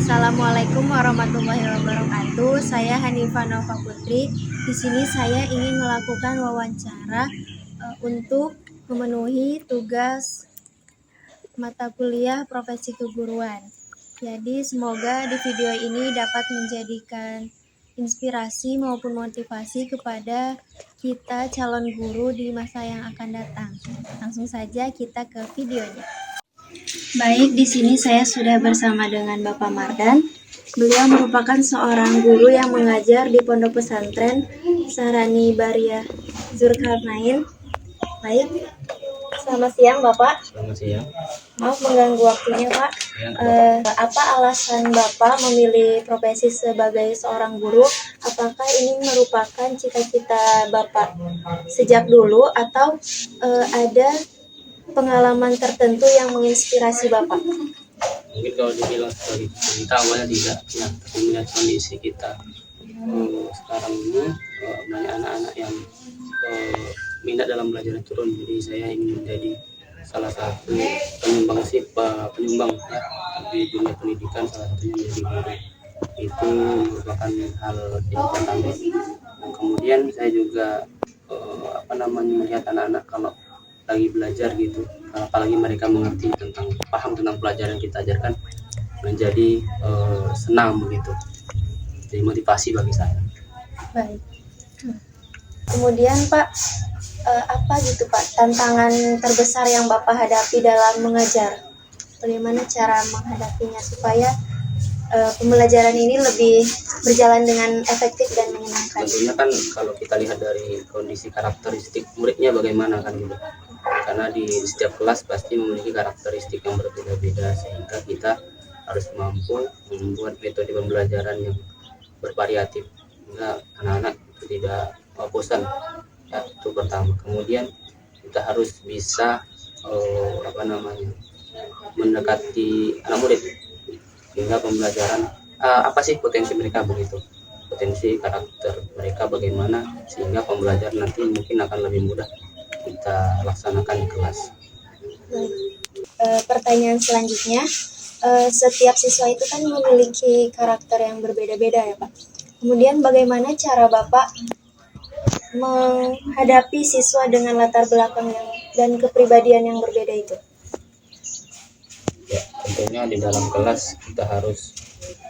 Assalamualaikum warahmatullahi wabarakatuh. Saya Hanifah Nova Putri. Di sini saya ingin melakukan wawancara untuk memenuhi tugas mata kuliah profesi keguruan. Jadi semoga di video ini dapat menjadikan inspirasi maupun motivasi kepada kita calon guru di masa yang akan datang. Langsung saja kita ke videonya. Baik, di sini saya sudah bersama dengan Bapak Mardan. Beliau merupakan seorang guru yang mengajar di Pondok Pesantren Sarani Baria Zulkarnain. Baik, selamat siang Bapak. Selamat siang. Maaf mengganggu waktunya Pak. Apa alasan Bapak memilih profesi sebagai seorang guru? Apakah ini merupakan cita-cita Bapak sejak dulu atau ada pengalaman tertentu yang menginspirasi Bapak? Mungkin kalau dibilang sebagai cerita awalnya tidak ya, tapi melihat kondisi kita sekarang ini banyak anak-anak yang minat dalam belajar turun. Jadi saya ingin menjadi salah satu penyumbang ya, di dunia pendidikan, salah satunya menjadi guru. Itu merupakan hal yang pertama. Dan kemudian saya juga melihat anak-anak kalau lagi belajar gitu, apalagi mereka mengerti paham tentang pelajaran yang kita ajarkan, menjadi senang begitu, jadi motivasi bagi saya. Baik. Kemudian Pak, apa gitu Pak tantangan terbesar yang Bapak hadapi dalam mengajar? Bagaimana cara menghadapinya supaya pembelajaran ini lebih berjalan dengan efektif dan menyenangkan? Tentunya kan kalau kita lihat dari kondisi karakteristik muridnya bagaimana kan gitu. Karena di setiap kelas pasti memiliki karakteristik yang berbeda-beda, sehingga kita harus mampu membuat metode pembelajaran yang bervariatif sehingga anak-anak tidak bosan ya, itu pertama. Kemudian kita harus bisa mendekati anak murid sehingga pembelajaran apa sih potensi mereka begitu, potensi karakter mereka bagaimana, sehingga pembelajaran nanti mungkin akan lebih mudah kita laksanakan di kelas. Pertanyaan selanjutnya, setiap siswa itu kan memiliki karakter yang berbeda-beda ya Pak. Kemudian bagaimana cara Bapak menghadapi siswa dengan latar belakang dan kepribadian yang berbeda itu? Ya, tentunya di dalam kelas kita harus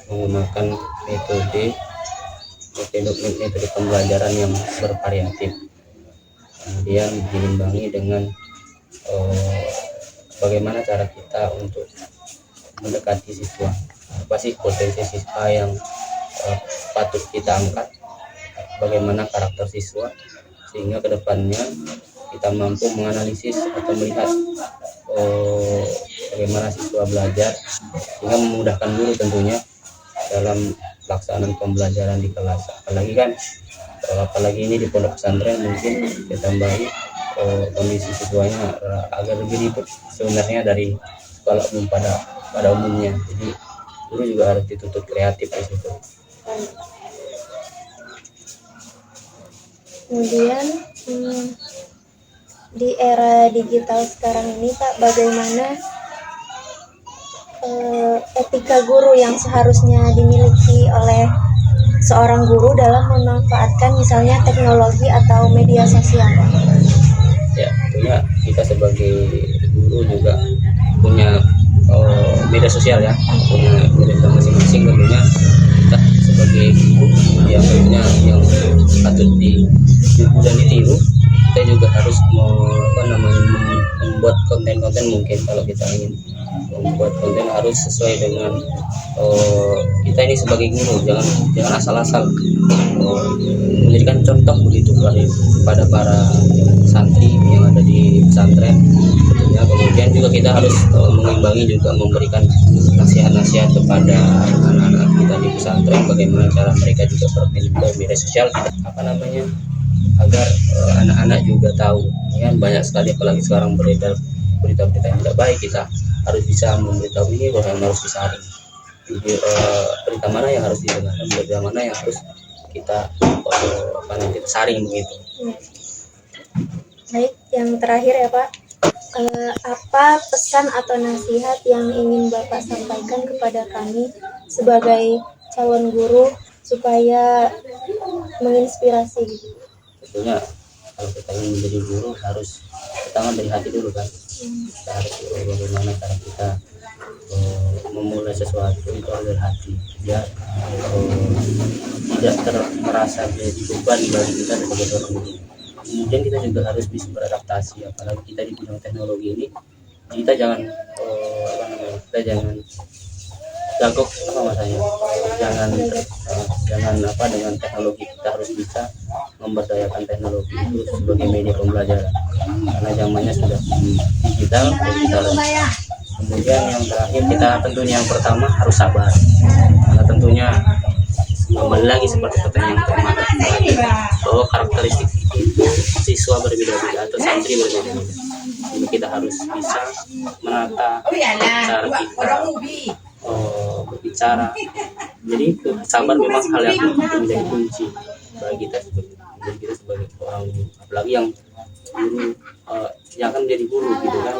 menggunakan metode pembelajaran yang bervariatif, kemudian diimbangi dengan bagaimana cara kita untuk mendekati siswa, apa sih potensi siswa yang patut kita angkat, bagaimana karakter siswa, sehingga kedepannya kita mampu menganalisis atau melihat bagaimana siswa belajar, sehingga memudahkan guru tentunya dalam pelaksanaan pembelajaran di kelas. Apalagi ini di pondok pesantren, mungkin ditambahi kondisi siswanya agak lebih ribet sebenarnya dari sekolah umum pada umumnya. Jadi guru juga harus dituntut kreatif di situ. Kemudian di era digital sekarang ini Pak, bagaimana etika guru yang seharusnya dimiliki oleh seorang guru dalam memanfaatkan misalnya teknologi atau media sosial? Ya, tentunya kita sebagai guru juga punya media sosial ya, punya media masing-masing. Tentunya kita sebagai guru yang tentunya yang patut ditiru dan ditiru, kita juga harus membuat konten-konten. Mungkin kalau kita ingin membuat konten harus sesuai dengan kita ini sebagai guru, jangan asal-asal menjadikan contoh begitu kepada para santri yang ada di pesantren. Tentunya kemudian juga kita harus mengimbangi juga memberikan nasihat-nasihat kepada anak-anak kita di pesantren, bagaimana cara mereka juga bermedia sosial, agar anak-anak juga tahu ya, banyak sekali apalagi sekarang beredar berita-berita yang tidak baik. Kita harus bisa memberitahu ini, yang harus disaring. Jadi berita mana yang harus didengarkan, berita mana yang harus kita saring begitu. Baik, yang terakhir ya Pak, apa pesan atau nasihat yang ingin Bapak sampaikan kepada kami sebagai calon guru supaya menginspirasi gitu. Tentunya kalau kita ingin menjadi guru harus pertama dari hati dulu kan. Kita harus tahu bagaimana cara kita memulai sesuatu itu harus dari hati, ya tidak merasa jadi beban bagi kita sebagai seorang guru. Kemudian kita juga harus bisa beradaptasi, apalagi kita di bidang teknologi ini. Kita jangan kita jangan jagok masanya, jangan dengan teknologi. Kita harus bisa memberdayakan teknologi itu sebagai media pembelajaran, karena zamannya sudah digital. Kemudian yang terakhir, kita tentunya yang pertama harus sabar, karena tentunya kembali lagi seperti pertanyaan kemarin, bahwa karakteristik itu siswa berbeda-beda atau santri berbeda-beda. Jadi kita harus bisa menata cara kita berbicara. Jadi sabar memang hal yang menjadi kunci bagi kita sebagai orang guru, apalagi yang guru yang akan menjadi guru gitu kan.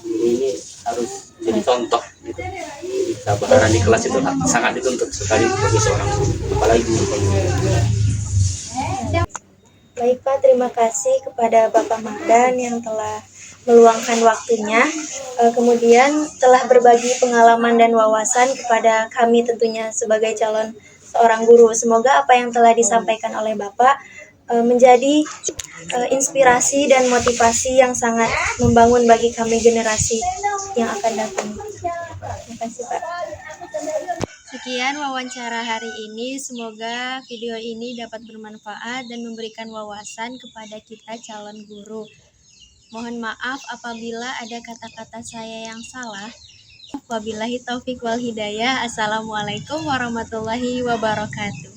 Guru ini harus jadi contoh gitu. Kesabaran di kelas itu sangat dituntut sekali bagi seorang guru, apalagi guru pembelajaran. Baik Pak, terima kasih kepada Bapak Mahdan yang telah meluangkan waktunya, kemudian telah berbagi pengalaman dan wawasan kepada kami tentunya sebagai calon seorang guru. Semoga apa yang telah disampaikan oleh Bapak menjadi inspirasi dan motivasi yang sangat membangun bagi kami generasi yang akan datang. Terima kasih Pak. Sekian wawancara hari ini, semoga video ini dapat bermanfaat dan memberikan wawasan kepada kita calon guru. Mohon maaf apabila ada kata-kata saya yang salah. Wabillahi taufik wal hidayah. Assalamualaikum warahmatullahi wabarakatuh.